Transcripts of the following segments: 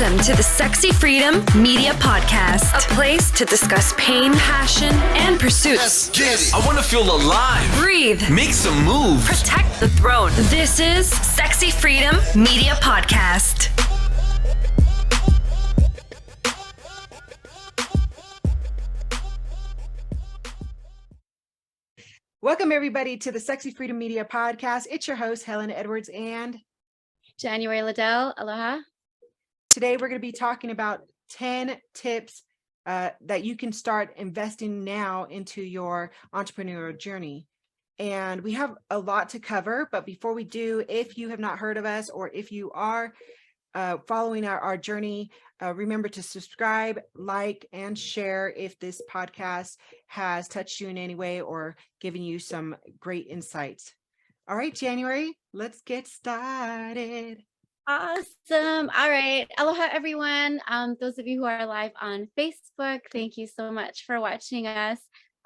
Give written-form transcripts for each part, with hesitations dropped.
Welcome to the Sexy Freedom Media Podcast, a place to discuss pain, passion, and pursuits. Let's get it. I want to feel alive. Breathe. Make some moves. Protect the throne. This is Sexy Freedom Media Podcast. Welcome, everybody, to the Sexy Freedom Media Podcast. It's your host, Helen Edwards, and January Liddell. Aloha. Today we're going to be talking about 10 tips that you can start investing now into your entrepreneurial journey. And we have a lot to cover, but before we do, if you have not heard of us, or if you are following our journey, remember to subscribe, like, and share if this podcast has touched you in any way or given you some great insights. All right, January, let's get started. Awesome. All right. Aloha, everyone. Those of you who are live on Facebook, thank you so much for watching us.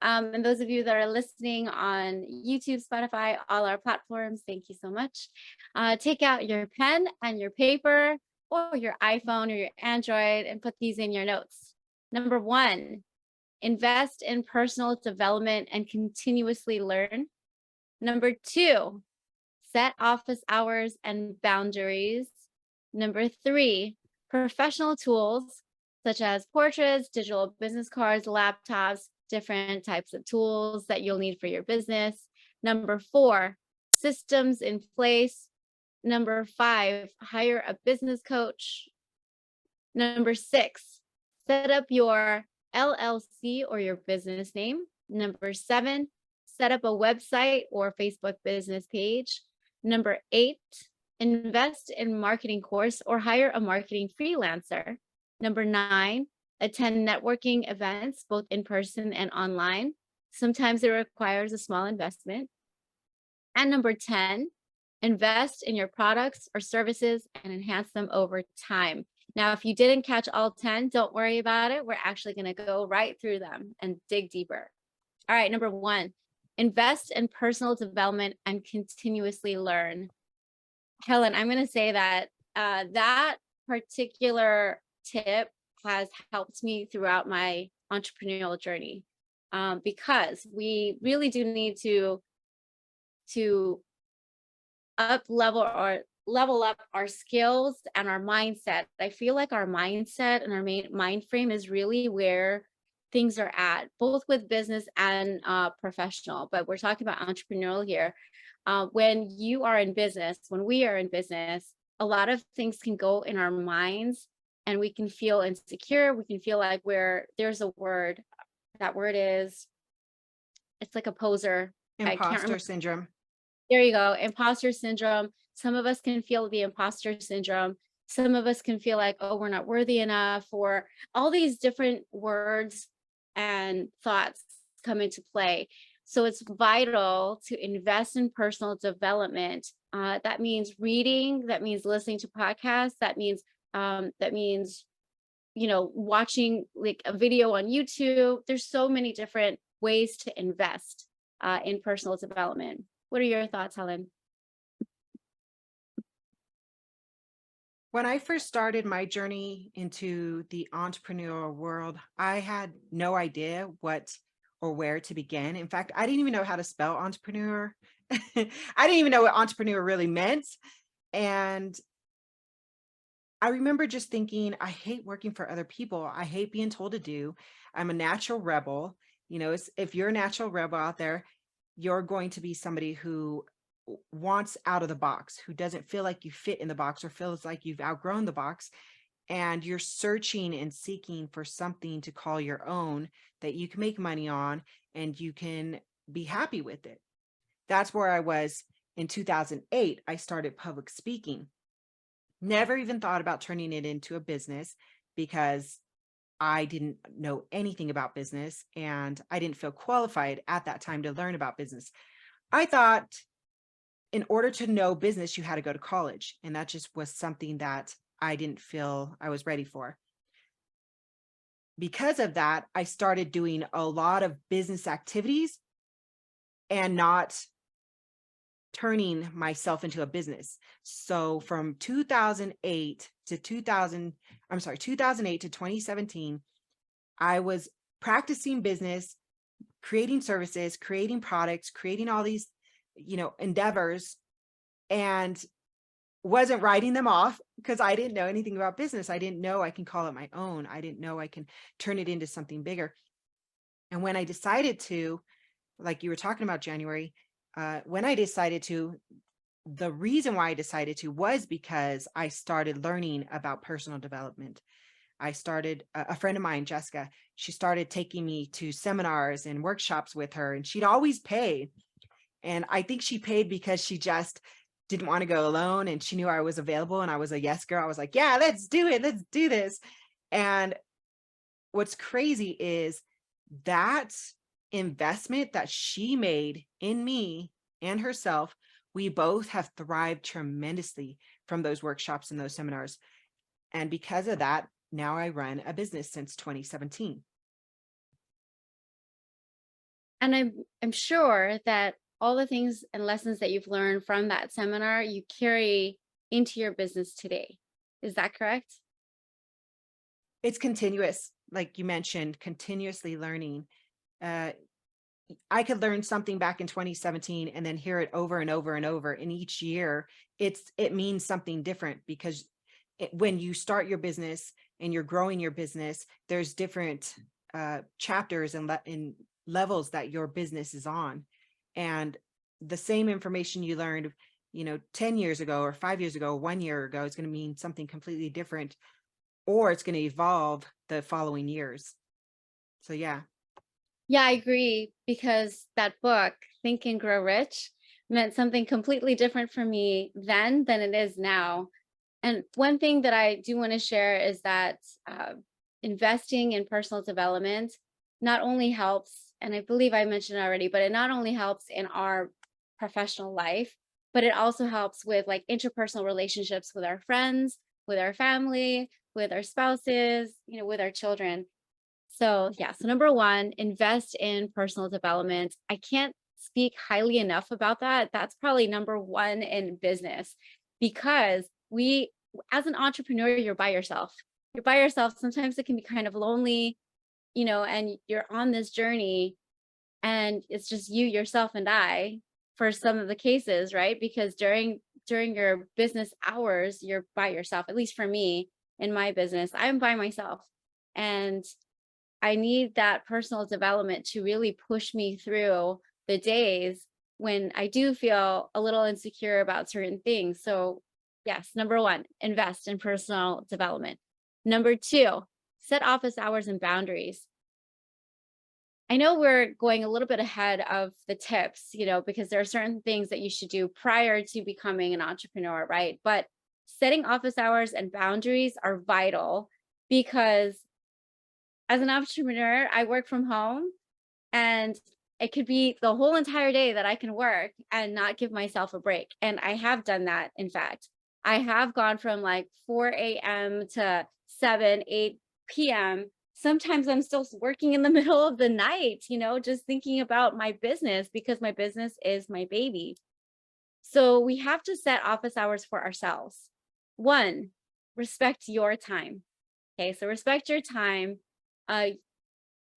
And those of you that are listening on YouTube, Spotify, all our platforms, thank you so much. Take out your pen and your paper or your iPhone or your Android and put these in your notes. Number 1, invest in personal development and continuously learn. Number 2, set office hours and boundaries. Number 3, professional tools such as portraits, digital business cards, laptops, different types of tools that you'll need for your business. Number 4, systems in place. Number 5, hire a business coach. Number 6, set up your LLC or your business name. Number 7, set up a website or Facebook business page. Number 8, invest in marketing course or hire a marketing freelancer. Number 9, attend networking events, both in person and online. Sometimes it requires a small investment. And number 10, invest in your products or services and enhance them over time. Now, if you didn't catch all 10, don't worry about it. We're actually going to go right through them and dig deeper. All right, number 1. Invest in personal development and continuously learn. Helen, I'm going to say that that particular tip has helped me throughout my entrepreneurial journey because we really do need to level up our skills and our mindset. I feel like our mindset and our mind frame is really where things are at, both with business and professional, but we're talking about entrepreneurial here. When you are in business, when we are in business, a lot of things can go in our minds and we can feel insecure. We can feel like there's a word, that word is, it's like a poser. Imposter syndrome. There you go. Imposter syndrome. Some of us can feel the imposter syndrome. Some of us can feel like, oh, we're not worthy enough, or all these different words and thoughts come into play. So it's vital to invest in personal development. That means reading, that means listening to podcasts, that means watching like a video on YouTube. There's so many different ways to invest in personal development. What are your thoughts, Helen? When I first started my journey into the entrepreneurial world, I had no idea what or where to begin. In fact, I didn't even know how to spell entrepreneur. I didn't even know what entrepreneur really meant. And I remember just thinking, I hate working for other people. I hate being told to do. I'm a natural rebel. You know, if you're a natural rebel out there, you're going to be somebody who wants out of the box, who doesn't feel like you fit in the box or feels like you've outgrown the box. And you're searching and seeking for something to call your own that you can make money on and you can be happy with it. That's where I was in 2008. I started public speaking. Never even thought about turning it into a business because I didn't know anything about business and I didn't feel qualified at that time to learn about business. I thought in order to know business, you had to go to college. And that just was something that I didn't feel I was ready for. Because of that, I started doing a lot of business activities and not turning myself into a business. So from 2008 to 2008 to 2017, I was practicing business, creating services, creating products, creating all these, endeavors, and wasn't writing them off because I didn't know anything about business. I didn't know I can call it my own. I didn't know I can turn it into something bigger. And when I decided to, like you were talking about, January, when I decided to, the reason why I decided to was because I started learning about personal development. I started, a friend of mine, Jessica, she started taking me to seminars and workshops with her, and she'd always pay. And I think she paid because she just didn't want to go alone, and she knew I was available and I was a yes girl. I was like, yeah, let's do it. Let's do this. And what's crazy is that investment that she made in me and herself, we both have thrived tremendously from those workshops and those seminars. And because of that, now I run a business since 2017. And I'm sure that all the things and lessons that you've learned from that seminar, you carry into your business today. Is that correct? It's continuous, like you mentioned, continuously learning. I could learn something back in 2017 and then hear it over and over and over. And each year it means something different, because when you start your business and you're growing your business, there's different chapters and levels that your business is on. And the same information you learned, 10 years ago or 5 years ago, 1 year ago, is going to mean something completely different, or it's going to evolve the following years. So, yeah. Yeah, I agree, because that book, Think and Grow Rich, meant something completely different for me then than it is now. And one thing that I do want to share is that investing in personal development not only helps, and I believe I mentioned already, but it not only helps in our professional life, but it also helps with like interpersonal relationships with our friends, with our family, with our spouses, with our children. So yeah, so number one, invest in personal development. I can't speak highly enough about that. That's probably number one in business, because as an entrepreneur, you're by yourself. You're by yourself. Sometimes it can be kind of lonely, and you're on this journey and it's just you, yourself, and I for some of the cases, right? Because during your business hours, you're by yourself. At least for me, in my business, I'm by myself. And I need that personal development to really push me through the days when I do feel a little insecure about certain things. So yes, number one, invest in personal development. Number two, set office hours and boundaries. I know we're going a little bit ahead of the tips, because there are certain things that you should do prior to becoming an entrepreneur, right? But setting office hours and boundaries are vital, because as an entrepreneur, I work from home, and it could be the whole entire day that I can work and not give myself a break. And I have done that. In fact, I have gone from like 4 a.m. to 7, 8 p.m. Sometimes I'm still working in the middle of the night, just thinking about my business, because my business is my baby. So we have to set office hours for ourselves. One, respect your time. Okay, so respect your time.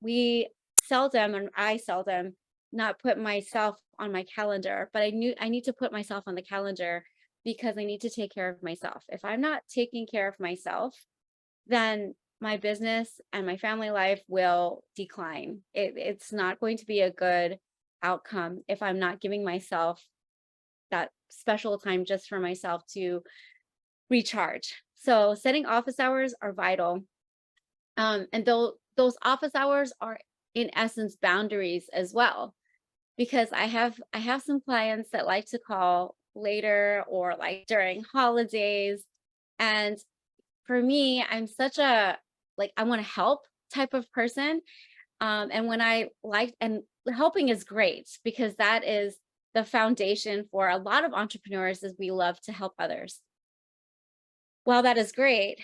We seldom, and I seldom, not put myself on my calendar, but I need to put myself on the calendar, because I need to take care of myself. If I'm not taking care of myself, then my business and my family life will decline. It's not going to be a good outcome if I'm not giving myself that special time just for myself to recharge. So setting office hours are vital. And those office hours are in essence boundaries as well, because I have some clients that like to call later or like during holidays. And for me, I'm such a, I want to help type of person. And when and helping is great, because that is the foundation for a lot of entrepreneurs, is we love to help others. While that is great,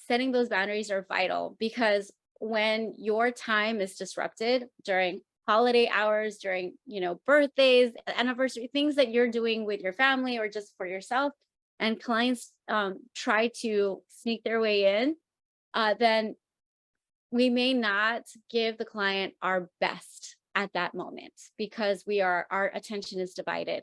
setting those boundaries are vital, because when your time is disrupted during holiday hours, during, birthdays, anniversary, things that you're doing with your family or just for yourself, and clients try to sneak their way in, then we may not give the client our best at that moment because our attention is divided.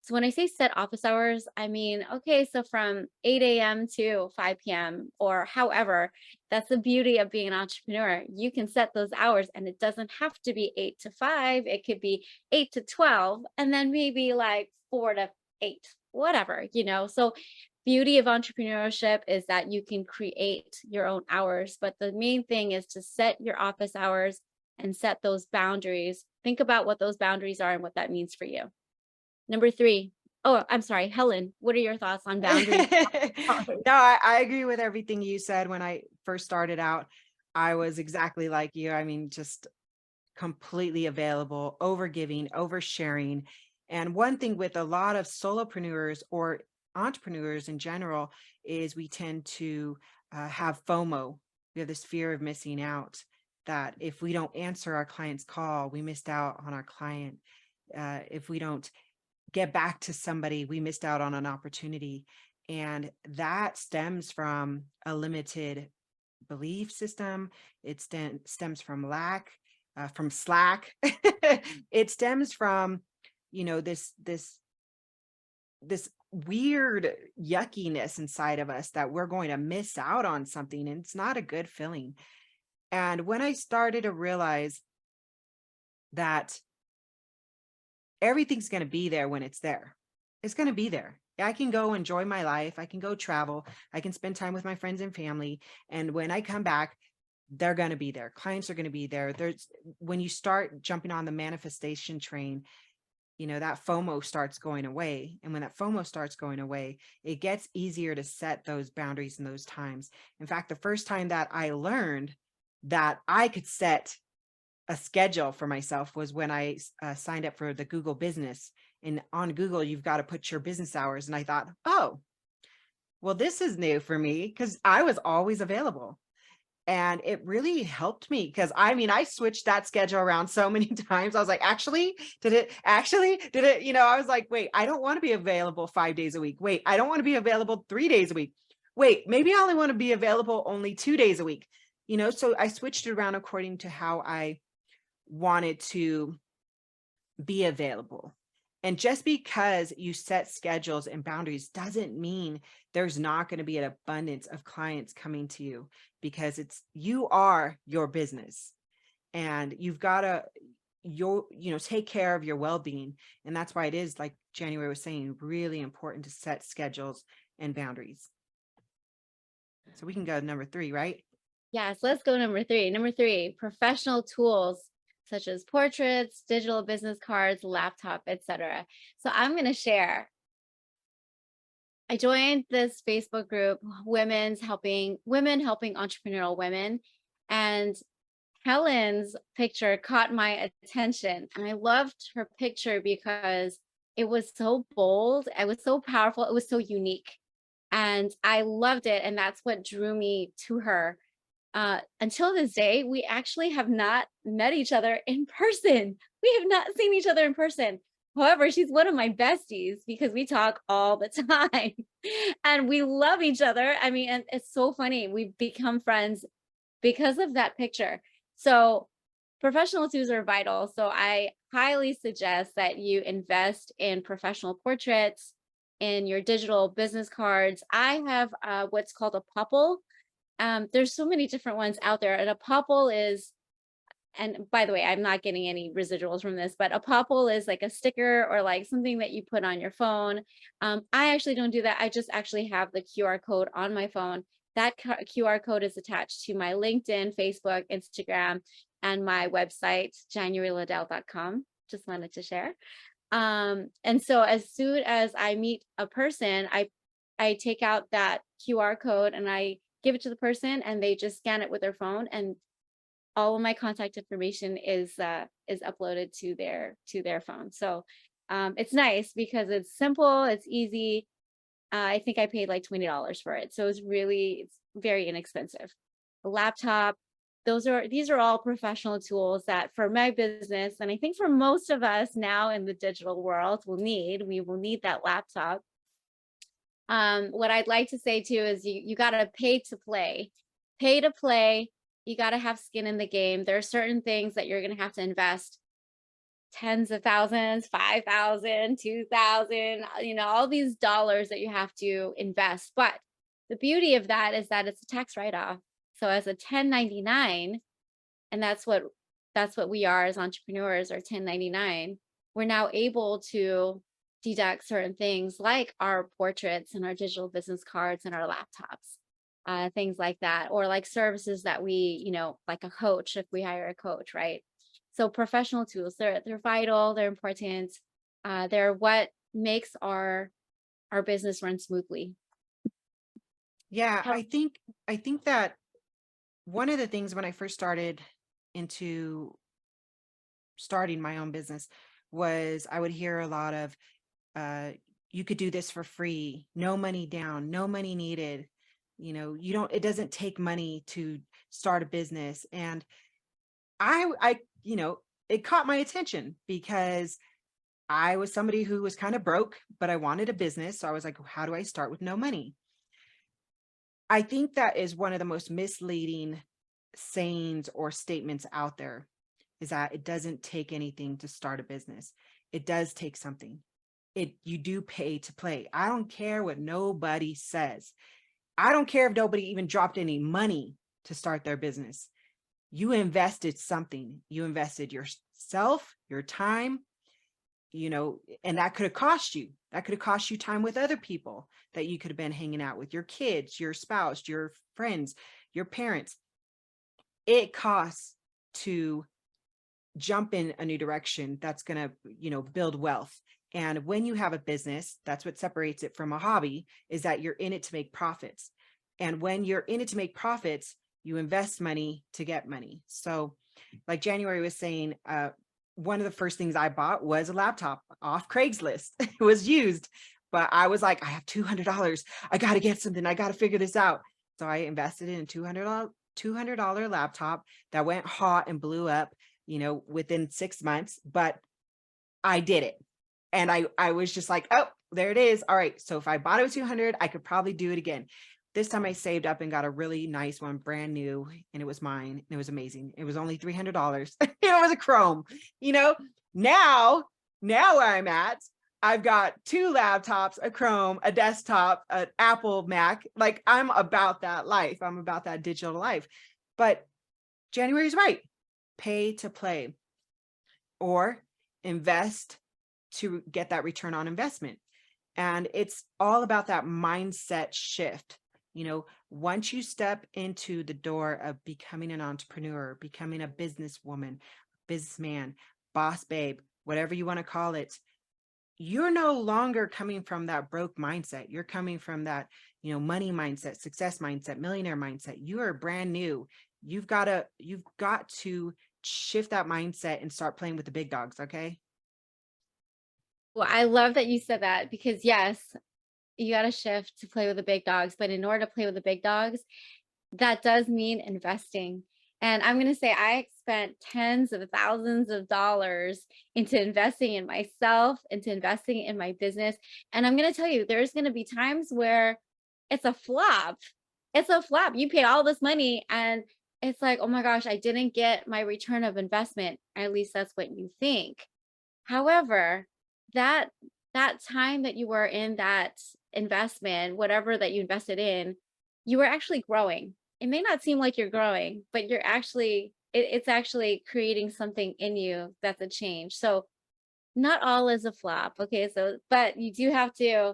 So when I say set office hours, I mean, okay, so from 8 a.m. to 5 p.m. or however, that's the beauty of being an entrepreneur. You can set those hours and it doesn't have to be 8 to 5. It could be 8 to 12 and then maybe like 4 to 8, whatever, So beauty of entrepreneurship is that you can create your own hours, but the main thing is to set your office hours and set those boundaries. Think about what those boundaries are and what that means for you. Number 3. Oh, I'm sorry, Helen, what are your thoughts on boundaries? No, I agree with everything you said. When I first started out, I was exactly like you. I mean, just completely available, overgiving, oversharing. And one thing with a lot of solopreneurs or entrepreneurs in general is we tend to have FOMO. We have this fear of missing out, that if we don't answer our client's call, we missed out on our client. If we don't get back to somebody, we missed out on an opportunity. And that stems from a limited belief system. It stems from lack, from slack. It stems from, this weird yuckiness inside of us that we're going to miss out on something, and it's not a good feeling. And when I started to realize that everything's going to be there when it's there, it's going to be there. I can go enjoy my life. I can go travel. I can spend time with my friends and family. And when I come back, they're going to be there. Clients are going to be there. When you start jumping on the manifestation train, that FOMO starts going away. And when that FOMO starts going away, it gets easier to set those boundaries in those times. In fact, the first time that I learned that I could set a schedule for myself was when I signed up for the Google business. And on Google, you've got to put your business hours. And I thought, oh, well, this is new for me, because I was always available. And it really helped me, because I switched that schedule around so many times. I was like, did it? I was like, wait, I don't want to be available 5 days a week. Wait, I don't want to be available 3 days a week. Wait, maybe I only want to be available only 2 days a week. So I switched it around according to how I wanted to be available. And just because you set schedules and boundaries doesn't mean there's not going to be an abundance of clients coming to you, because you are your business, and you've got to take care of your well-being. And that's why it is, like January was saying, really important to set schedules and boundaries. So we can go to number 3, right? Yes, let's go number 3. Number 3, professional tools such as portraits, digital business cards, laptop, etc. So I'm going to share. I joined this Facebook group, Women Helping Entrepreneurial Women, and Helen's picture caught my attention. And I loved her picture because it was so bold, it was so powerful, it was so unique. And I loved it. And that's what drew me to her. Until this day, we actually have not met each other in person. We have not seen each other in person. However, she's one of my besties because we talk all the time and we love each other. And it's so funny. We've become friends because of that picture. So professional tools are vital. So I highly suggest that you invest in professional portraits, in your digital business cards. I have what's called a popple. There's so many different ones out there, and a popple is, and by the way, I'm not getting any residuals from this, but a popple is like a sticker or like something that you put on your phone. I actually don't do that. I just actually have the QR code on my phone. That QR code is attached to my LinkedIn, Facebook, Instagram, and my website, januaryliddell.com. Just wanted to share. And so as soon as I meet a person, I take out that QR code and I give it to the person, and they just scan it with their phone, and all of my contact information is uploaded to their phone. So it's nice because it's simple, it's easy. I think I paid like $20 for it, so it's very inexpensive. A laptop, these are all professional tools that for my business, and I think for most of us now in the digital world we will need that laptop. What I'd like to say too is you got to pay to play. You got to have skin in the game. There are certain things that you're going to have to invest tens of thousands, 5,000, 2,000, all these dollars that you have to invest. But the beauty of that is that it's a tax write-off. So as a 1099, and that's what we are as entrepreneurs, or 1099, we're now able to deduct certain things like our portraits and our digital business cards and our laptops, things like that, or like services that we, like a coach, if we hire a coach, right? So professional tools, they're vital, they're important. They're what makes our business run smoothly. Yeah, I think that one of the things when I first started into starting my own business was I would hear a lot of, you could do this for free, no money down, no money needed. It doesn't take money to start a business. And I it caught my attention because I was somebody who was kind of broke, but I wanted a business. So I was like, how do I start with no money? I think that is one of the most misleading sayings or statements out there, is that it doesn't take anything to start a business. It does take something. You do pay to play. I don't care what nobody says. I don't care if nobody even dropped any money to start their business. You invested something. You invested yourself, your time, and that could have cost you. That could have cost you time with other people that you could have been hanging out with, your kids, your spouse, your friends, your parents. It costs to jump in a new direction that's going to, build wealth. And when you have a business, that's what separates it from a hobby, is that you're in it to make profits. And when you're in it to make profits, you invest money to get money. So like January was saying, one of the first things I bought was a laptop off Craigslist. It was used, but I was like, I have $200. I got to get something. I got to figure this out. So I invested in a $200 laptop that went hot and blew up, within 6 months, but I did it. And I was just like, oh, there it is. All right. So if I bought it with 200, I could probably do it again. This time I saved up and got a really nice one, brand new, and it was mine. And it was amazing. It was only $300. It was a Chrome, now where I'm at, I've got 2 laptops, a Chrome, a desktop, an Apple Mac. Like, I'm about that life. I'm about that digital life. But January's right. Pay to play, or invest to get that return on investment. And it's all about that mindset shift. Once you step into the door of becoming an entrepreneur, becoming a businesswoman, businessman, boss babe, whatever you want to call it, you're no longer coming from that broke mindset. You're coming from that, money mindset, success mindset, millionaire mindset. You are brand new. You've got to shift that mindset and start playing with the big dogs. Okay. Well, I love that you said that, because yes, you got to shift to play with the big dogs. But in order to play with the big dogs, that does mean investing. And I'm going to say I spent tens of thousands of dollars into investing in myself, into investing in my business. And I'm going to tell you, there's going to be times where it's a flop. It's a flop. You paid all this money and it's like, oh my gosh, I didn't get my return of investment. At least that's what you think. However, that time that you were in that investment, whatever that you invested in, you were actually growing. It may not seem like you're growing, but you're actually, it's actually creating something in you that's a change. So not all is a flop. Okay. So, but you do have to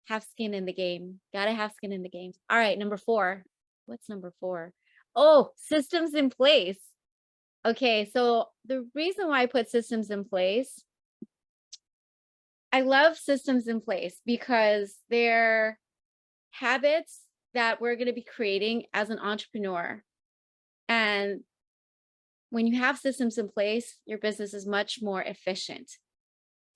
have skin in the game. Got to have skin in the game. All right. Number 4. What's number 4? Oh, systems in place. Okay. So the reason why I put systems in place, I love systems in place because they're habits that we're going to be creating as an entrepreneur. And when you have systems in place, your business is much more efficient.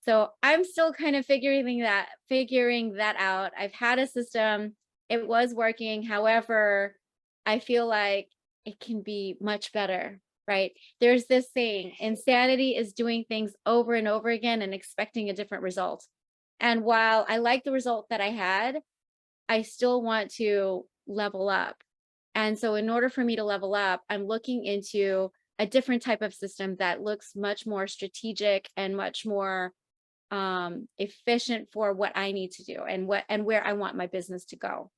So I'm still kind of figuring that out. I've had a system, it was working. However, I feel like it can be much better, right? There's this saying, insanity is doing things over and over again and expecting a different result. And while I like the result that I had, I still want to level up. And so in order for me to level up, I'm looking into a different type of system that looks much more strategic and much more efficient for what I need to do and where I want my business to go.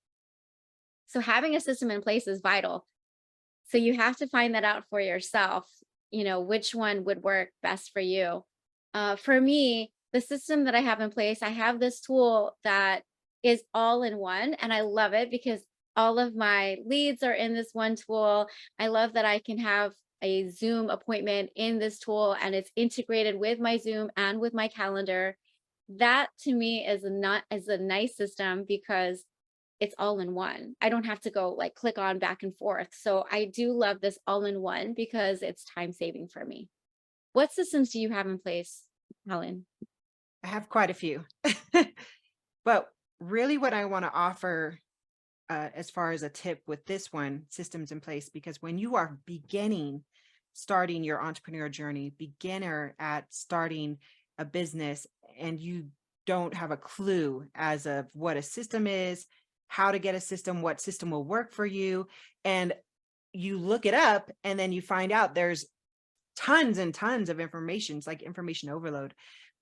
So having a system in place is vital. So you have to find that out for yourself, which one would work best for you. For me, the system that I have in place, I have this tool that is all in one, and I love it because all of my leads are in this one tool. I love that I can have a Zoom appointment in this tool and it's integrated with my Zoom and with my calendar. That to me is a nice system because it's all in one. I don't have to go like click on back and forth. So I do love this all in one because it's time saving for me. What systems do you have in place, Helen? I have quite a few. But really what I want to offer as far as a tip with this one, systems in place, because when you are starting your entrepreneurial journey, beginner at starting a business, and you don't have a clue as of what a system is, how to get a system, what system will work for you, and you look it up and then you find out there's tons and tons of information. It's like information overload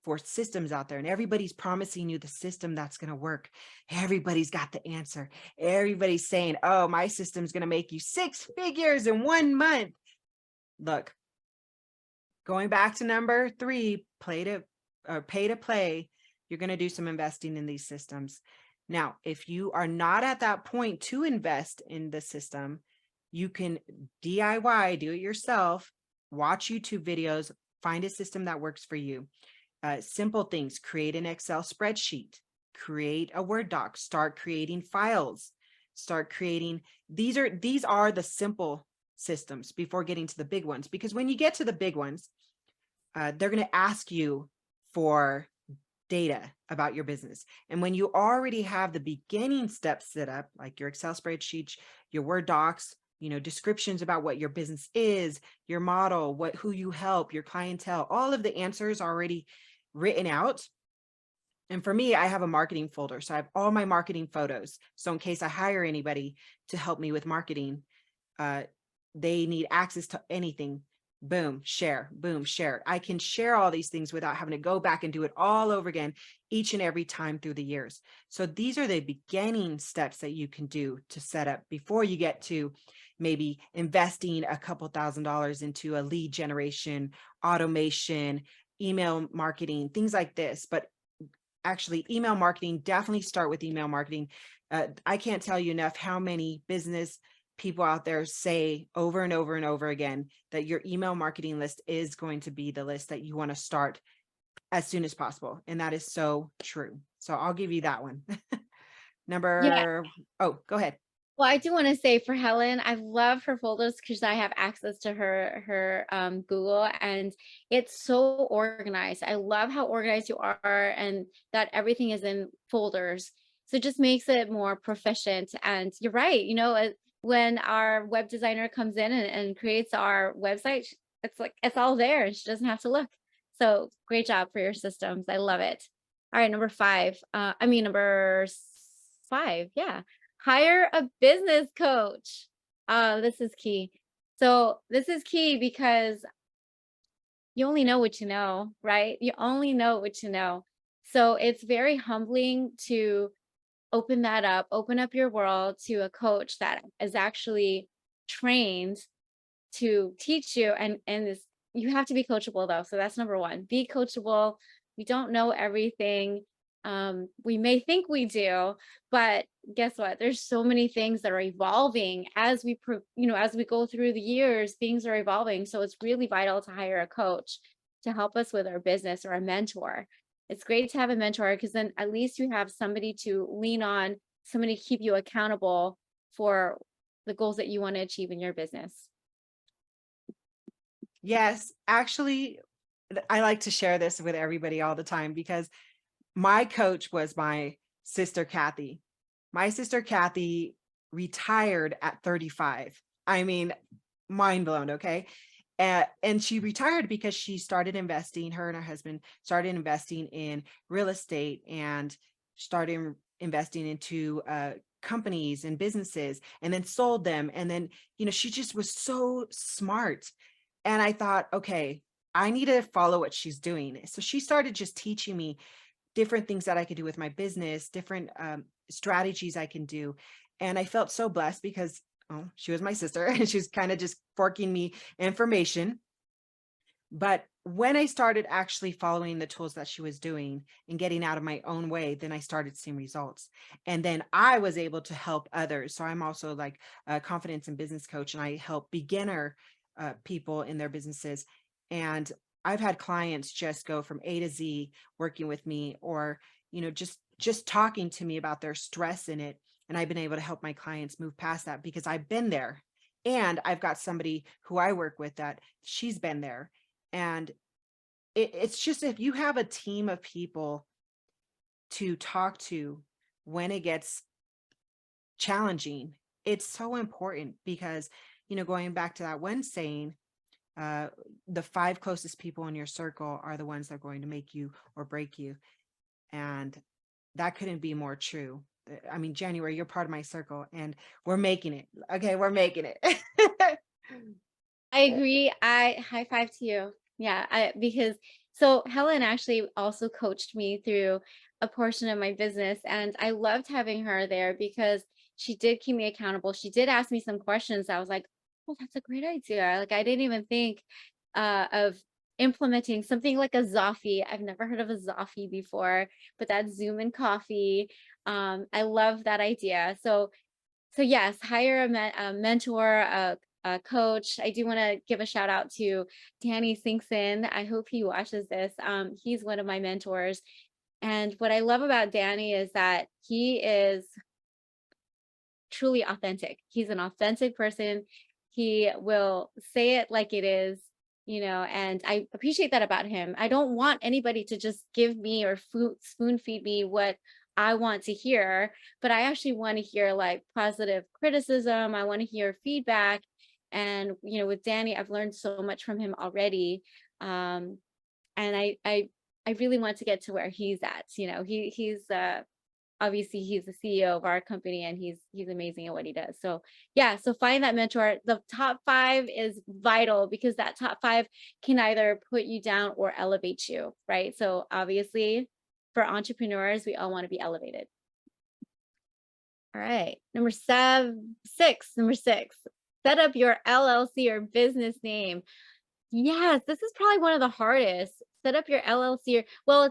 for systems out there, and everybody's promising you the system that's going to work. Everybody's got the answer. Everybody's saying, oh, my system's going to make you 6 figures in 1 month. Look, going back to number 3, pay to play, you're going to do some investing in these systems. Now, if you are not at that point to invest in the system, you can DIY, do it yourself, watch YouTube videos, find a system that works for you. Simple things: create an Excel spreadsheet, create a Word doc, start creating files, start creating. These are the simple systems before getting to the big ones, because when you get to the big ones, they're going to ask you for data about your business. And when you already have the beginning steps set up, like your Excel spreadsheets, your Word docs, descriptions about what your business is, your model, who you help, your clientele, all of the answers already written out. And for me, I have a marketing folder. So I have all my marketing photos. So in case I hire anybody to help me with marketing, they need access to anything. Boom, share, boom, share. I can share all these things without having to go back and do it all over again each and every time through the years. So these are the beginning steps that you can do to set up before you get to maybe investing a couple $1,000s into a lead generation, automation, email marketing, things like this. But actually, email marketing, definitely start with email marketing. I can't tell you enough how many business people out there say over and over and over again that your email marketing list is going to be the list that you want to start as soon as possible. And that is so true. So I'll give you that one. Oh, go ahead. Well, I do want to say for Helen, I love her folders because I have access to her Google, and it's so organized. I love how organized you are and that everything is in folders. So it just makes it more proficient. And you're right. When our web designer comes in and creates our website, it's all there and she doesn't have to look. So great job for your systems. I love it. All right, number 5. Number 5. Yeah. Hire a business coach. This is key. So this is key because you only know what you know, right? You only know what you know. So it's very humbling to open up your world to a coach that is actually trained to teach you. And you have to be coachable though. So that's number 1. Be coachable. We don't know everything. We may think we do, but guess what? There's so many things that are evolving as we go through the years, things are evolving. So it's really vital to hire a coach to help us with our business, or a mentor. It's great to have a mentor because then at least you have somebody to lean on, somebody to keep you accountable for the goals that you want to achieve in your business. Yes, actually, I like to share this with everybody all the time because my coach was my sister, Kathy. My sister, Kathy, retired at 35. I mean, mind blown. Okay. And she retired because she started investing, her and her husband started investing in real estate and started investing into companies and businesses, and then sold them. And then, she just was so smart. And I thought, okay, I need to follow what she's doing. So she started just teaching me different things that I could do with my business, different strategies I can do. And I felt so blessed because she was my sister and she was kind of just forking me information. But when I started actually following the tools that she was doing and getting out of my own way, then I started seeing results. And then I was able to help others. So I'm also like a confidence and business coach, and I help beginner people in their businesses. And I've had clients just go from A to Z working with me, or, just talking to me about their stress in it. And I've been able to help my clients move past that because I've been there. And I've got somebody who I work with that she's been there. And it's just, if you have a team of people to talk to when it gets challenging, it's so important because, going back to that one saying, the 5 closest people in your circle are the ones that are going to make you or break you. And that couldn't be more true. I mean, January, you're part of my circle and we're making it. Okay, we're making it. I agree. I high five to you. Yeah, because so Helen actually also coached me through a portion of my business, and I loved having her there because she did keep me accountable. She did ask me some questions. I was like, "Oh, that's a great idea." Like I didn't even think of implementing something like a Zoffy. I've never heard of a Zoffy before, but that's Zoom and coffee. I love that idea. So yes, hire a mentor, a coach. I do want to give a shout out to Danny Sinkson. I hope he watches this. He's one of my mentors. And what I love about Danny is that he is truly authentic. He's an authentic person. He will say it like it is, and I appreciate that about him. I don't want anybody to just give me or spoon feed me what I want to hear, but I actually want to hear like positive criticism. I want to hear feedback. And, with Danny, I've learned so much from him already. And I really want to get to where he's at. He's obviously he's the CEO of our company and he's amazing at what he does. So yeah, so find that mentor. The top 5 is vital because that top 5 can either put you down or elevate you, right? So obviously for entrepreneurs, we all want to be elevated. All right, number 6, set up your LLC or business name. Yes, this is probably one of the hardest. Set up your LLC. Well,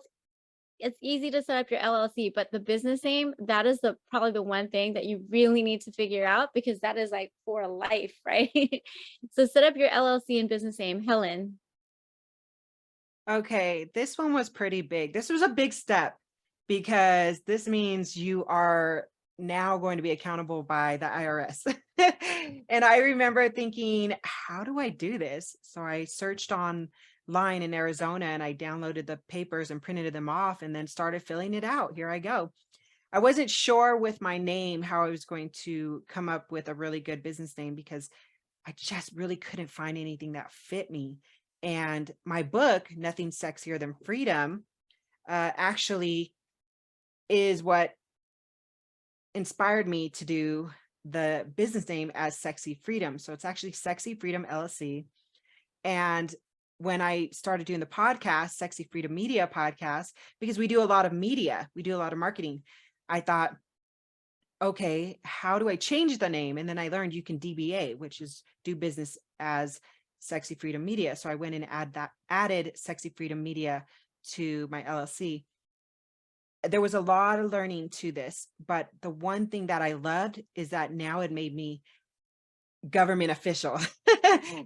it's easy to set up your LLC, but the business name, that is probably the one thing that you really need to figure out because that is like for life, right? So set up your LLC and business name. Helen. Okay, this one was pretty big. This was a big step because this means you are now going to be accountable by the IRS. And I remember thinking, how do I do this? So I searched online in Arizona and I downloaded the papers and printed them off and then started filling it out. Here I go. I wasn't sure with my name how I was going to come up with a really good business name because I just really couldn't find anything that fit me. And my book, Nothing Sexier Than Freedom, actually is what inspired me to do the business name as Sexy Freedom. So it's actually Sexy Freedom LLC. And when I started doing the podcast, Sexy Freedom Media Podcast, because we do a lot of media, we do a lot of marketing, I thought, okay, how do I change the name? And then I learned you can DBA, which is do business as Sexy Freedom Media. So I went and added Sexy Freedom Media to my LLC. There was a lot of learning to this, but the one thing that I loved is that now it made me government official.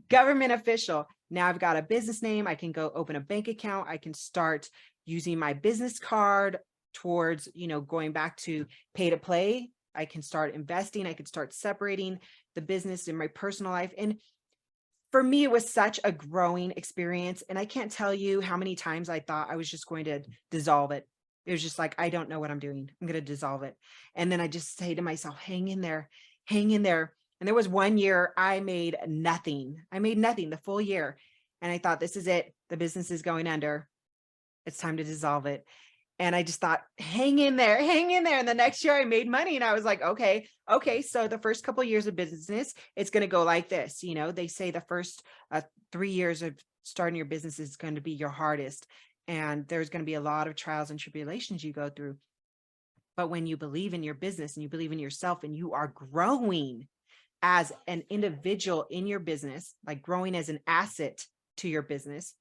Government official. Now I've got a business name. I can go open a bank account. I can start using my business card towards, going back to pay to play. I can start investing. I can start separating the business in my personal life. And for me, it was such a growing experience. And I can't tell you how many times I thought I was just going to dissolve it. It was just like, I don't know what I'm doing. I'm going to dissolve it. And then I just say to myself, hang in there, hang in there. And there was one year I made nothing. I made nothing the full year. And I thought, this is it. The business is going under. It's time to dissolve it. And I just thought, hang in there, hang in there. And the next year I made money and I was like, okay. So the first couple of years of business, it's going to go like this. You know, they say the first 3 years of starting your business is going to be your hardest. And there's going to be a lot of trials and tribulations you go through. But when you believe in your business and you believe in yourself and you are growing as an individual in your business, like growing as an asset to your business.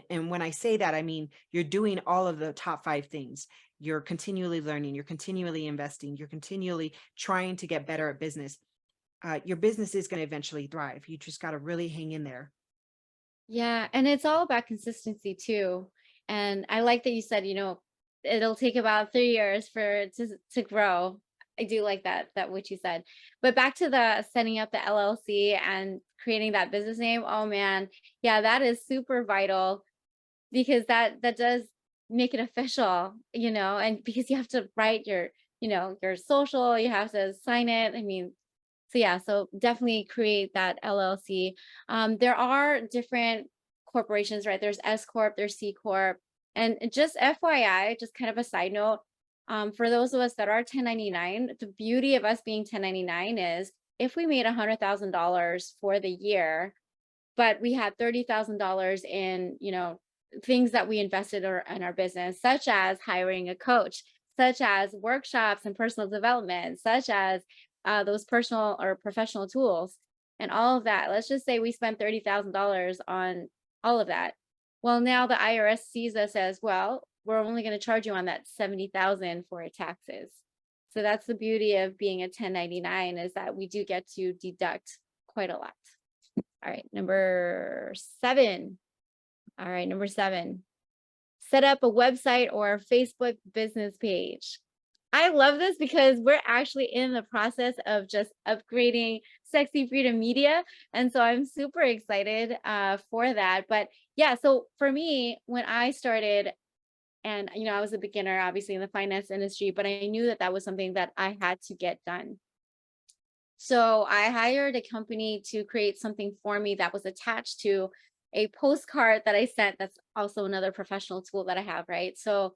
And when I say that, I mean, you're doing all of the top 5 things. You're continually learning, you're continually investing, you're continually trying to get better at business. Your business is going to eventually thrive. You just got to really hang in there. Yeah. And it's all about consistency too. And I like that you said, it'll take about 3 years for it to grow. I do like that what you said. But back to the setting up the LLC and creating that business name. Oh man, yeah, that is super vital, because that does make it official, and because you have to write your social, you have to sign it. I mean, so yeah, so definitely create that LLC. There are different corporations, right? There's S Corp, there's C Corp. And just FYI, just kind of a side note, for those of us that are 1099, the beauty of us being 1099 is if we made $100,000 for the year, but we had $30,000 in, things that we invested in our business, such as hiring a coach, such as workshops and personal development, such as those personal or professional tools and all of that. Let's just say we spent $30,000 on all of that. Well, now the IRS sees us as, well, we're only going to charge you on that $70,000 for taxes. So that's the beauty of being a 1099, is that we do get to deduct quite a lot. All right, number 7. All right, number 7. Set up a website or a Facebook business page. I love this because we're actually in the process of just upgrading Sexy Freedom Media. And so I'm super excited for that. But yeah, so for me, when I started, and I was a beginner, obviously, in the finance industry, but I knew that was something that I had to get done. So I hired a company to create something for me that was attached to a postcard that I sent. That's also another professional tool that I have, right? So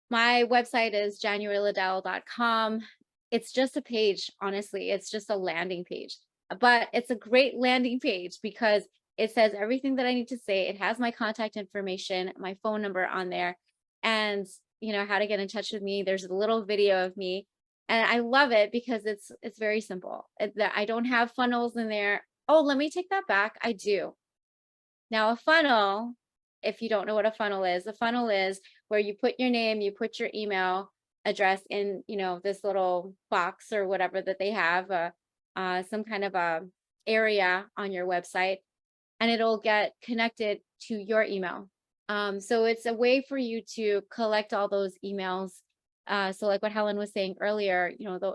my website is januaryliddell.com. It's just a page, honestly. It's just a landing page, but it's a great landing page because it says everything that I need to say. It has my contact information, my phone number on there, and how to get in touch with me. There's a little video of me, and I love it because it's very simple. I don't have funnels in there. Oh, let me take that back. I do. Now, a funnel, if you don't know what a funnel is where you put your name, you put your email address in, this little box or whatever that they have, some kind of a area on your website, and it'll get connected to your email. So it's a way for you to collect all those emails. So like what Helen was saying earlier,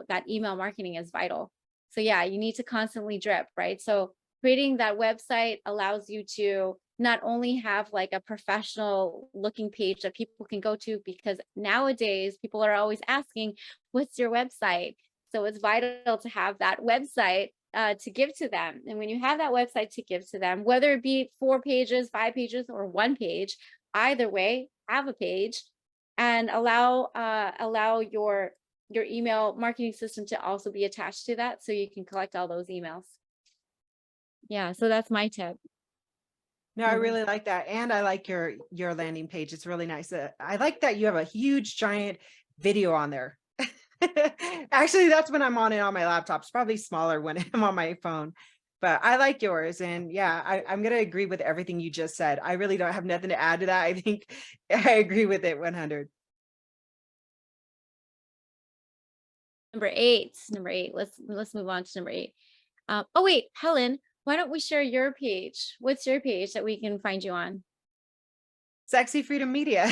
that email marketing is vital. So yeah, you need to constantly drip, right? So creating that website allows you to not only have like a professional looking page that people can go to, because nowadays people are always asking, what's your website? So it's vital to have that website to give to them. And when you have that website to give to them, whether it be 4 pages, 5 pages, or 1 page, either way, have a page and allow your email marketing system to also be attached to that, so you can collect all those emails. Yeah, so that's my tip. No, I really like that. And I like your landing page. It's really nice. I like that you have a huge, giant video on there. Actually, that's when I'm on it on my laptop. It's probably smaller when I'm on my phone, but I like yours. And yeah, I'm going to agree with everything you just said. I really don't have nothing to add to that. I think I agree with it 100. Number eight. Let's move on to number 8. Oh wait, Helen, why don't we share your page? What's your page that we can find you on? Sexy Freedom Media.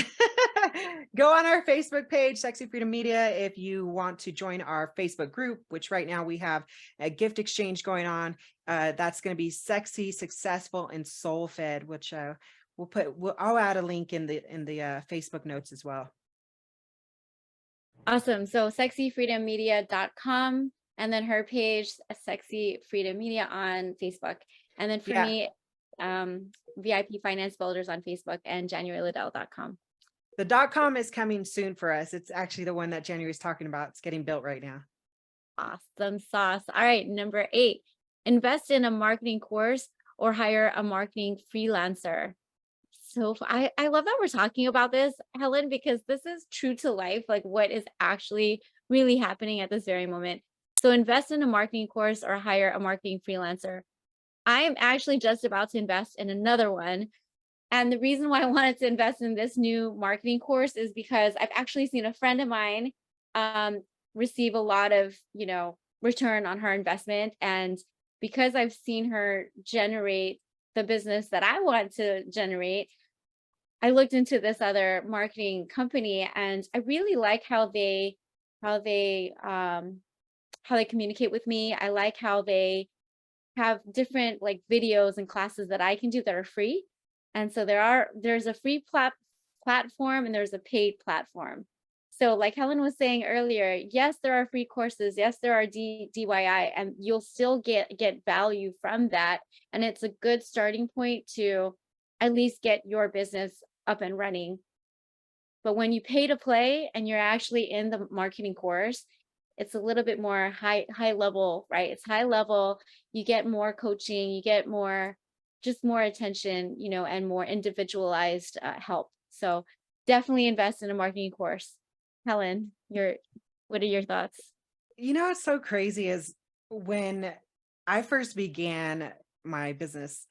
Go on our Facebook page, Sexy Freedom Media, if you want to join our Facebook group, which right now we have a gift exchange going on. That's going to be Sexy, Successful, and Soul Fed, which I'll add a link in the Facebook notes as well. Awesome. So sexyfreedommedia.com. and then her page, Sexy Freedom Media on Facebook. And then for me, VIP Finance Builders on Facebook and JanuaryLiddell.com. The .com is coming soon for us. It's actually the one that January is talking about. It's getting built right now. Awesome sauce. All right, number 8, invest in a marketing course or hire a marketing freelancer. So I love that we're talking about this, Helen, because this is true to life, like what is actually really happening at this very moment. So invest in a marketing course or hire a marketing freelancer. I am actually just about to invest in another one. And the reason why I wanted to invest in this new marketing course is because I've actually seen a friend of mine receive a lot of, return on her investment. And because I've seen her generate the business that I want to generate, I looked into this other marketing company, and I really like how they communicate with me. I like how they have different like videos and classes that I can do that are free. And so there's a free platform and there's a paid platform. So like Helen was saying earlier, yes, there are free courses. Yes, there are DIY, and you'll still get value from that. And it's a good starting point to at least get your business up and running. But when you pay to play and you're actually in the marketing course, it's a little bit more high level, right? It's high level. You get more coaching, you get more attention, and more individualized help. So definitely invest in a marketing course. Helen, what are your thoughts? What's so crazy is when I first began my business,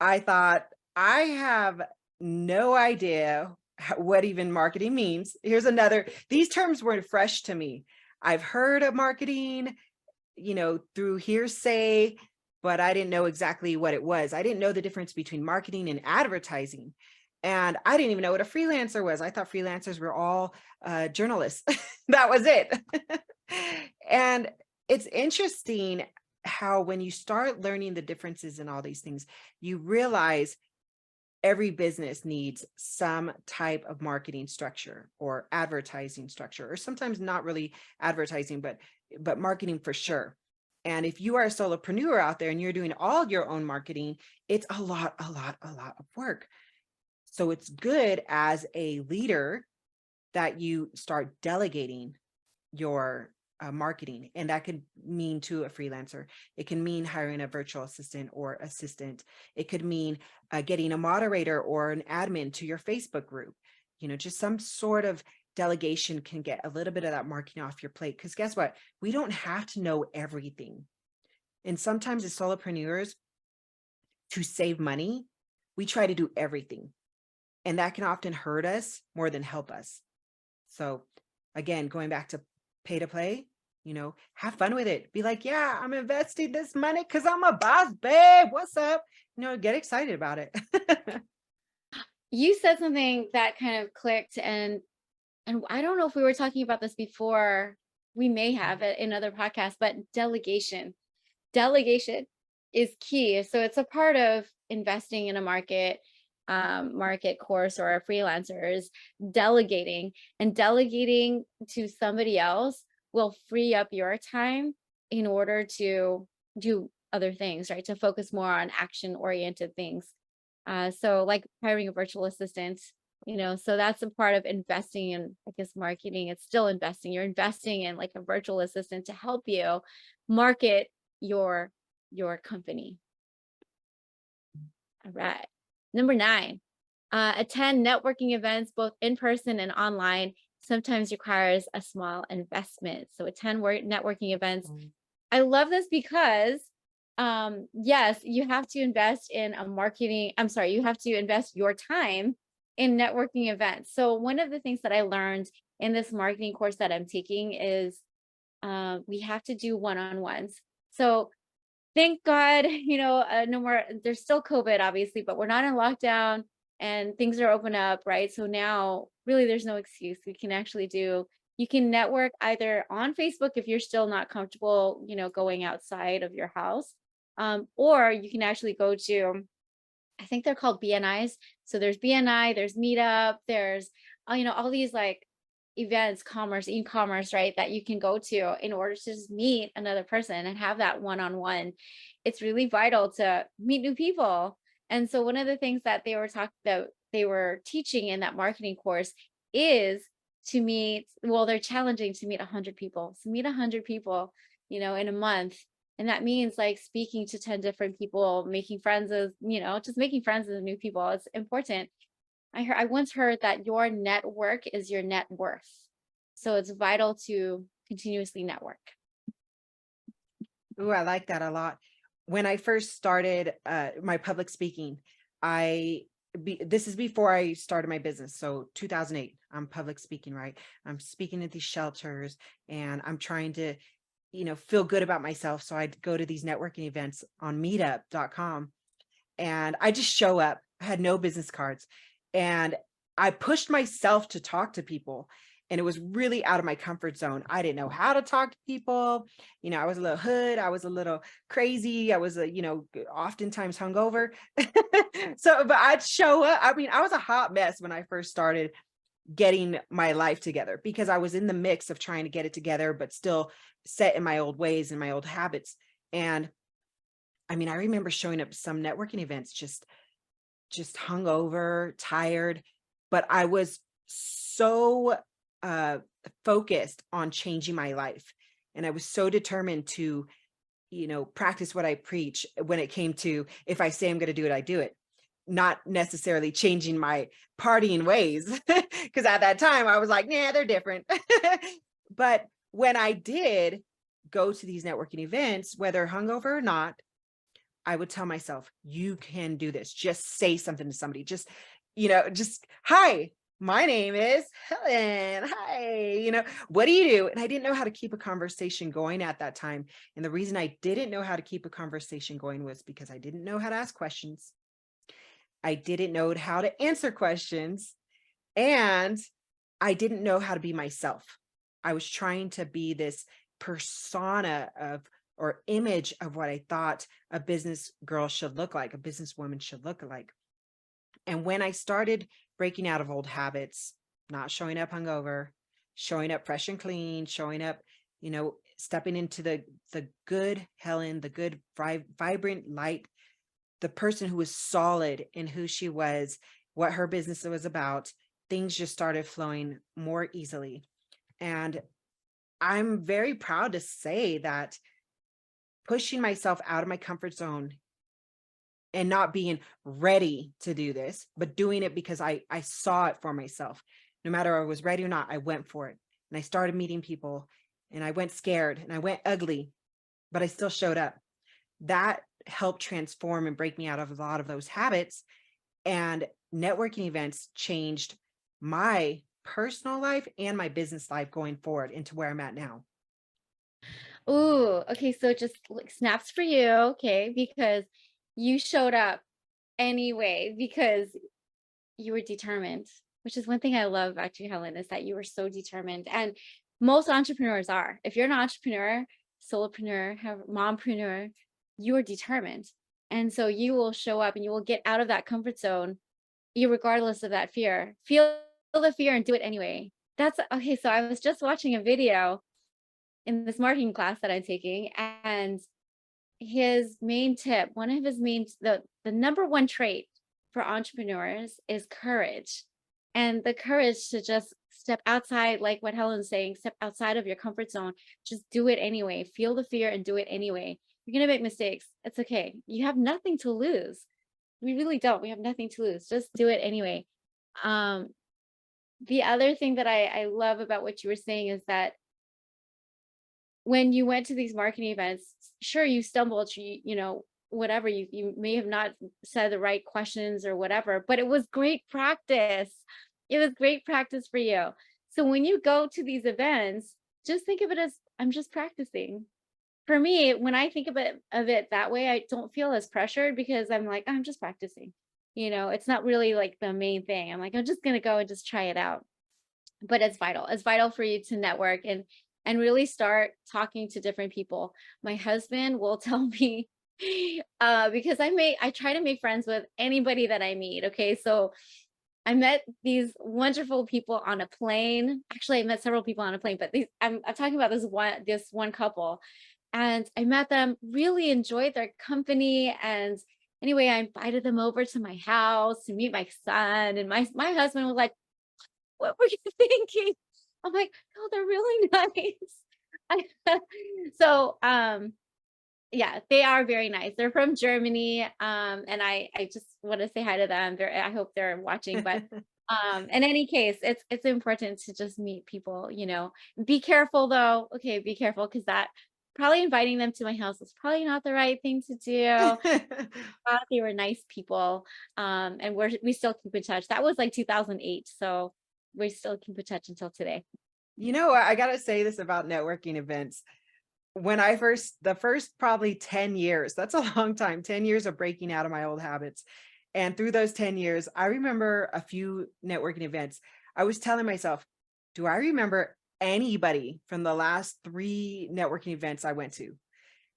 I thought, I have no idea what even marketing means. These terms were fresh to me. I've heard of marketing, through hearsay, but I didn't know exactly what it was. I didn't know the difference between marketing and advertising. And I didn't even know what a freelancer was. I thought freelancers were all journalists. That was it. And it's interesting how when you start learning the differences in all these things, you realize every business needs some type of marketing structure or advertising structure, or sometimes not really advertising, but marketing for sure. And if you are a solopreneur out there and you're doing all your own marketing, it's a lot of work. So it's good as a leader that you start delegating your marketing. And that could mean to a freelancer. It can mean hiring a virtual assistant or assistant. It could mean getting a moderator or an admin to your Facebook group. Just some sort of delegation can get a little bit of that marketing off your plate. Because guess what? We don't have to know everything. And sometimes as solopreneurs, to save money, we try to do everything. And that can often hurt us more than help us. So again, going back to pay to play, have fun with it. Be like, yeah, I'm investing this money because I'm a boss, babe. What's up? Get excited about it. You said something that kind of clicked, and I don't know if we were talking about this before. We may have it in other podcasts, but delegation is key. So it's a part of investing in a market course or a freelancer is delegating, and delegating to somebody else will free up your time in order to do other things, right? To focus more on action oriented things. So like hiring a virtual assistant, so that's a part of investing in, I guess, marketing. It's still investing. You're investing in like a virtual assistant to help you market your company. All right. Number 9, attend networking events, both in person and online. Sometimes requires a small investment. So attend networking events. I love this because, yes, you have to invest in you have to invest your time in networking events. So one of the things that I learned in this marketing course that I'm taking is we have to do one-on-ones. So thank God, no more, there's still COVID obviously, but we're not in lockdown and things are open up, right? So now really there's no excuse. You can network either on Facebook if you're still not comfortable, going outside of your house, or you can actually go to, I think they're called BNIs. So there's BNI, there's Meetup, there's, all these like events, commerce, e-commerce, right, that you can go to in order to just meet another person and have that one-on-one. It's really vital to meet new people. And so one of the things that they were teaching in that marketing course is to meet, well, they're challenging to meet 100 people. So meet 100 people, in a month. And that means like speaking to 10 different people, making friends with, just making friends with new people. It's important. I once heard that your network is your net worth. So it's vital to continuously network. Ooh, I like that a lot. When I first started my public speaking, this is before I started my business. So 2008, I'm public speaking, right? I'm speaking at these shelters and I'm trying to, feel good about myself. So I'd go to these networking events on meetup.com and I just show up. I had no business cards and I pushed myself to talk to people. And it was really out of my comfort zone. I didn't know how to talk to people. I was a little hood. I was a little crazy. I was, oftentimes hungover. But I'd show up. I mean, I was a hot mess when I first started getting my life together because I was in the mix of trying to get it together, but still set in my old ways and my old habits. And I mean, I remember showing up to some networking events, just hungover, tired, but I was so focused on changing my life. And I was so determined to, practice what I preach when it came to, if I say I'm going to do it, I do it. Not necessarily changing my partying ways. Because at that time I was like, nah, they're different. But when I did go to these networking events, whether hungover or not, I would tell myself, you can do this. Just say something to somebody. Just, hi, my name is Helen. Hi, what do you do? And I didn't know how to keep a conversation going at that time. And the reason I didn't know how to keep a conversation going was because I didn't know how to ask questions. I didn't know how to answer questions. And I didn't know how to be myself. I was trying to be this persona or image of what I thought a business girl should look like, a businesswoman should look like. And when I started breaking out of old habits, not showing up hungover, showing up fresh and clean, showing up, stepping into the good Helen, the good, vibrant light, the person who was solid in who she was, what her business was about, things just started flowing more easily. And I'm very proud to say that pushing myself out of my comfort zone and not being ready to do this, but doing it because I saw it for myself. No matter if I was ready or not, I went for it. And I started meeting people and I went scared and I went ugly, but I still showed up. That helped transform and break me out of a lot of those habits. And networking events changed my personal life and my business life going forward into where I'm at now. Ooh, okay. So just like snaps for you, okay, because you showed up anyway because you were determined, which is one thing I love about you, Helen, is that you were so determined. And most entrepreneurs are. If you're an entrepreneur, solopreneur, mompreneur, you are determined. And so you will show up and you will get out of that comfort zone, regardless of that fear. Feel the fear and do it anyway. That's okay. So I was just watching a video in this marketing class that I'm taking, and his main tip, one of his main, the number one trait for entrepreneurs is courage. And the courage to just step outside, like what Helen's saying, step outside of your comfort zone, just do it anyway. Feel the fear and do it anyway. You're going to make mistakes. It's okay. You have nothing to lose. We really don't. We have nothing to lose. Just do it anyway. The other thing that I love about what you were saying is that when you went to these marketing events, sure, you stumbled, whatever, you may have not said the right questions or whatever, but it was great practice. It was great practice for you. So when you go to these events, just think of it as, I'm just practicing. For me, when I think of it that way, I don't feel as pressured because I'm like, I'm just practicing. It's not really like the main thing. I'm like, I'm just going to go and just try it out. But it's vital. It's vital for you to network and really start talking to different people. My husband will tell me, because I try to make friends with anybody that I meet. Okay. So I met these wonderful people on a plane. Actually, I met several people on a plane, but I'm talking about this one couple, and I met them, really enjoyed their company. And anyway, I invited them over to my house to meet my son. And my husband was like, "What were you thinking?" I'm like, "No, they're really nice." So, yeah, they are very nice. They're from Germany. And I just want to say hi to them. I hope they're watching, but in any case, it's important to just meet people, be careful though. Okay. Be careful. Cause that probably inviting them to my house was probably not the right thing to do. They were nice people. And we still keep in touch. That was like 2008. So we still keep in touch until today. I got to say this about networking events. When the first probably 10 years, that's a long time, 10 years of breaking out of my old habits. And through those 10 years, I remember a few networking events. I was telling myself, do I remember anybody from the last 3 networking events I went to?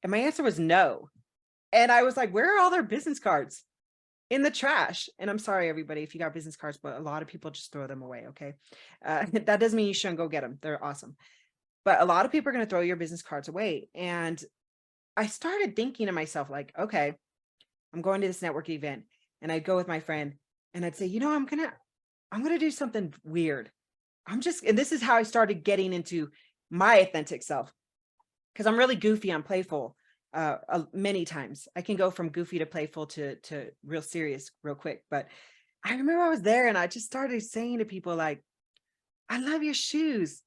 And my answer was no. And I was like, where are all their business cards? In the trash. And I'm sorry, everybody, if you got business cards, but a lot of people just throw them away. Okay. That doesn't mean you shouldn't go get them. They're awesome. But a lot of people are going to throw your business cards away. And I started thinking to myself, like, okay, I'm going to this networking event, and I'd go with my friend and I'd say, I'm going to do something weird. And this is how I started getting into my authentic self. Cause I'm really goofy. I'm playful. Many times I can go from goofy to playful to real serious real quick. But I remember I was there and I just started saying to people like, I love your shoes.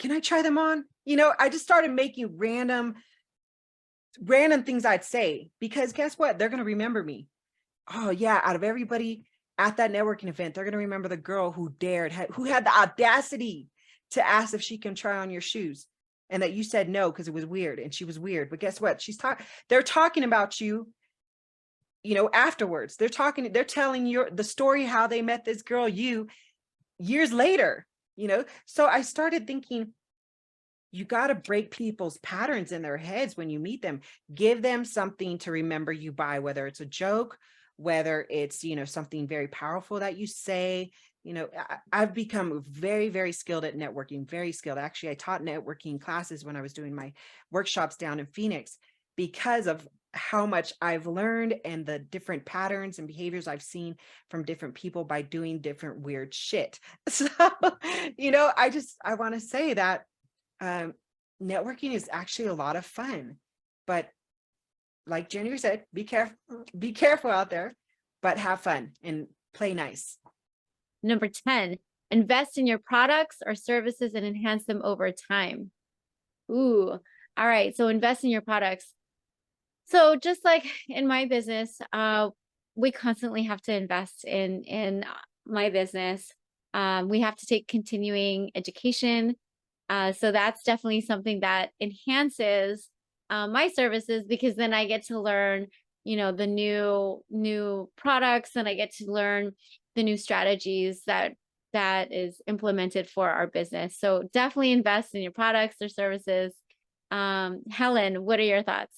Can I try them on? I just started making random things I'd say, because guess what? They're going to remember me. Oh yeah. Out of everybody at that networking event, they're going to remember the girl who who had the audacity to ask if she can try on your shoes, and that you said no, because it was weird and she was weird. But guess what? They're talking about you, afterwards. They're telling the story, how they met this girl, years later. So I started thinking, you got to break people's patterns in their heads when you meet them. Give them something to remember you by, whether it's a joke, whether it's, something very powerful that you say. I've become very, very skilled at networking, very skilled. Actually, I taught networking classes when I was doing my workshops down in Phoenix, because of how much I've learned and the different patterns and behaviors I've seen from different people by doing different weird shit. So, I want to say that networking is actually a lot of fun, but like Jennifer said, be careful out there, but have fun and play nice. Number 10, invest in your products or services and enhance them over time. Ooh, all right. So invest in your products. So just like in my business, we constantly have to invest in my business. We have to take continuing education. So that's definitely something that enhances my services, because then I get to learn, the new products, and I get to learn the new strategies that is implemented for our business. So definitely invest in your products or services. Helen, what are your thoughts?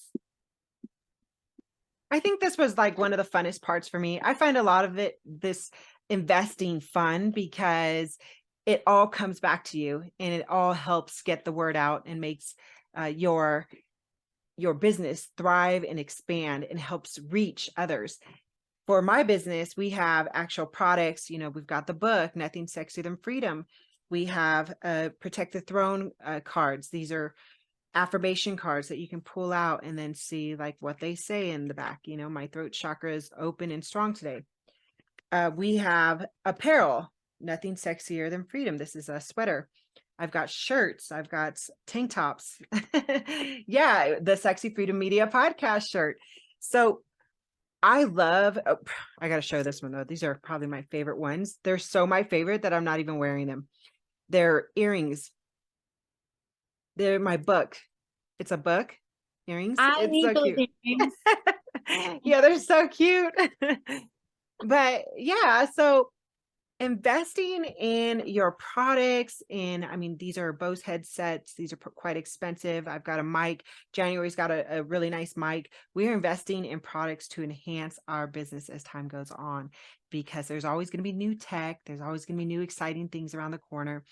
I think this was like one of the funnest parts for me. I find a lot of this investing fun, because it all comes back to you and it all helps get the word out and makes your business thrive and expand and helps reach others. For my business, we have actual products. We've got the book, Nothing Sexier Than Freedom. We have Protect the Throne cards. These are affirmation cards that you can pull out and then see like what they say in the back. My throat chakra is open and strong today. We have apparel, Nothing Sexier Than Freedom. This is a sweater. I've got shirts. I've got tank tops. Yeah, the Sexy Freedom Media podcast shirt. So I love, I got to show this one though. These are probably my favorite ones. They're so my favorite that I'm not even wearing them. They're earrings. They're my book. It's a book. Earrings. I It's need so those cute. earrings. Yeah, they're so cute. But yeah, so Investing in your products these are Bose headsets. These are quite expensive. I've got a mic. January's got a really nice mic. We're investing in products to enhance our business as time goes on, because there's always going to be new tech. There's always going to be new exciting things around the corner.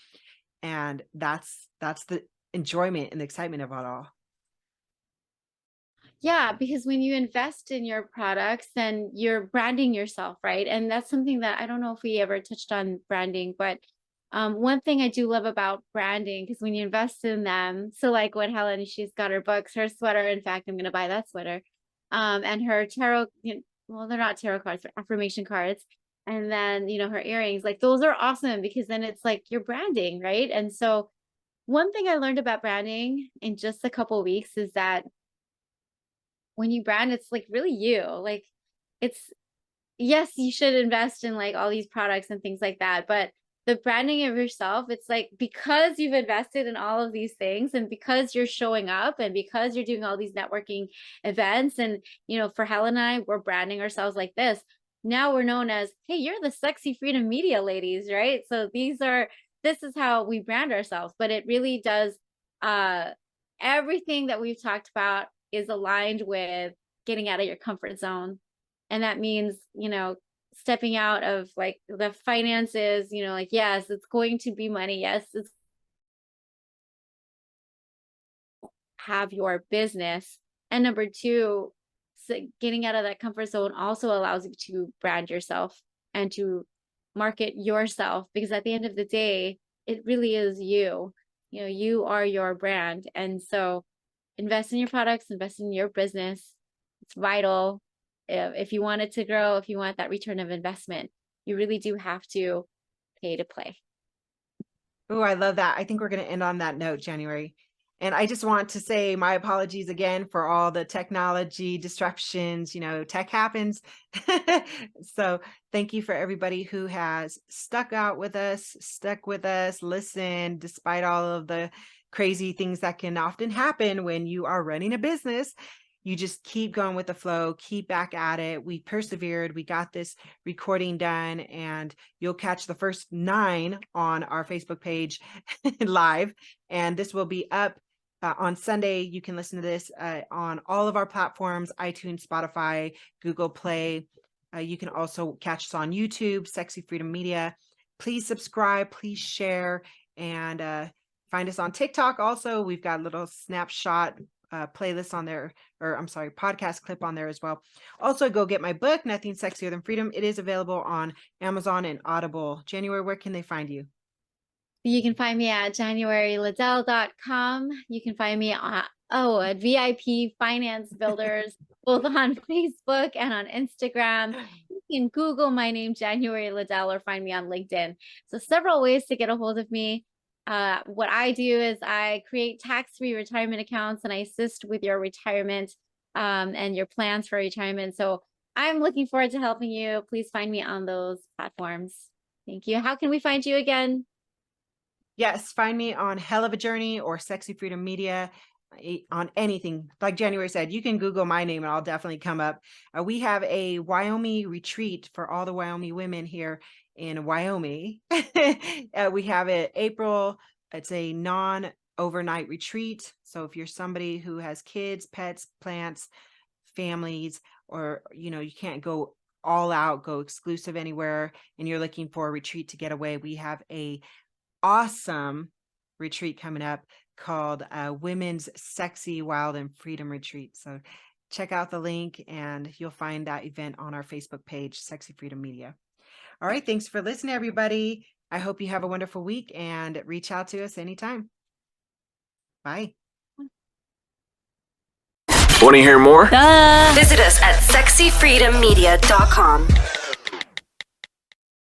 And that's the enjoyment and the excitement of it all. Yeah, because when you invest in your products, then you're branding yourself, right? And that's something that I don't know if we ever touched on branding, but one thing I do love about branding, because when you invest in them, so like what Helen, she's got her books, her sweater. In fact, I'm going to buy that sweater, and her tarot. Well, they're not tarot cards, but affirmation cards. And then her earrings, like those are awesome, because then it's like you're branding, right? And so one thing I learned about branding in just a couple of weeks is that when you brand, it's like really you. Like it's, yes, you should invest in like all these products and things like that, but the branding of yourself, it's like, because you've invested in all of these things, and because you're showing up, and because you're doing all these networking events, and for Helen and I, we're branding ourselves like this. Now we're known as, hey, you're the Sexy Freedom Media ladies, right? So this is how we brand ourselves. But it really does, everything that we've talked about is aligned with getting out of your comfort zone. And that means, stepping out of like the finances, like, yes, it's going to be money. Yes, it's have your business. And number two, getting out of that comfort zone also allows you to brand yourself and to market yourself, because at the end of the day, it really is you. You are your brand. And so invest in your products, invest in your business. It's vital. If you want it to grow, if you want that return of investment, you really do have to pay to play. Oh, I love that. I think we're going to end on that note, January. And I just want to say my apologies again for all the technology disruptions. Tech happens. So thank you for everybody who has stuck with us, listened, despite all of the crazy things that can often happen when you are running a business. You just keep going with the flow, keep back at it. We persevered. We got this recording done, and you'll catch the first 9 on our Facebook page live. And this will be up on Sunday. You can listen to this on all of our platforms, iTunes, Spotify, Google Play. You can also catch us on YouTube, Sexy Freedom Media. Please subscribe, please share, and find us on TikTok. Also, we've got a little snapshot playlist on there, podcast clip on there as well. Also, go get my book, Nothing Sexier Than Freedom. It is available on Amazon and Audible. January, where can they find you? You can find me at januaryliddell.com. You can find me at VIP Finance Builders, both on Facebook and on Instagram. You can Google my name, January Liddell, or find me on LinkedIn. So several ways to get a hold of me. What I do is I create tax-free retirement accounts, and I assist with your retirement and your plans for retirement. So I'm looking forward to helping you. Please find me on those platforms. Thank you. How can we find you again? Yes, find me on Hell of a Journey or Sexy Freedom Media, on anything. Like January said, you can Google my name and I'll definitely come up. We have a Wyoming retreat for all the Wyoming women here in Wyoming. We have it April. It's a non-overnight retreat. So if you're somebody who has kids, pets, plants, families, or you can't go all out, go exclusive anywhere, and you're looking for a retreat to get away, we have a awesome retreat coming up called Women's Sexy, Wild, and Freedom Retreat. So check out the link and you'll find that event on our Facebook page, Sexy Freedom Media. All right. Thanks for listening, everybody. I hope you have a wonderful week and reach out to us anytime. Bye. Want to hear more? Visit us at SexyFreedomMedia.com.